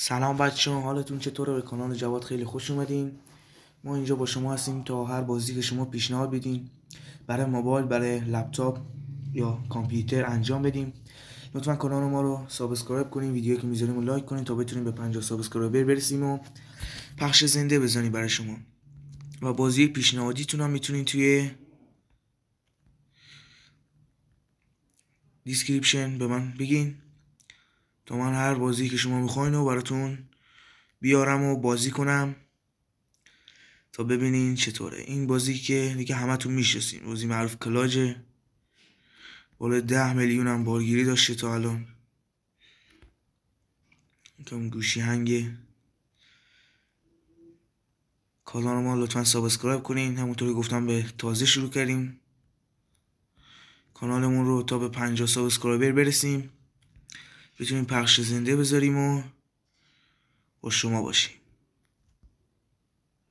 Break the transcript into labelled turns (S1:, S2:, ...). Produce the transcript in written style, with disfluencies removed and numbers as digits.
S1: سلام بچه ها، حالتون چطوره؟ به کانال جواد خیلی خوش اومدین. ما اینجا با شما هستیم تا هر بازی که شما پیشنهاد بدین برای موبایل، برای لپتاپ یا کامپیوتر انجام بدیم. لطفا کانال ما رو سابسکرایب کنین، ویدیویی که میذاریم رو لایک کنین تا بتونیم به 50 سابسکرایبر برسیم و پخش زنده بزنیم برای شما. و بازی پیشنهادیتون هم میتونین توی دیسکریپشن به من بگین تا من هر بازی که شما میخواین رو براتون بیارم و بازی کنم تا ببینین چطوره. این بازی که دیگه همتون میشناسین، بازی معروف کلاجه. بالا 10 میلیون هم بارگیری داشته تا الان. کم گوشی هنگه. کانال ما لطفا سابسکرایب کنین. همونطوری گفتم به تازه شروع کردیم کانالمون رو تا به 50 سابسکرایبر برسیم، بتونیم پخش زنده بذاریم و با شما باشیم.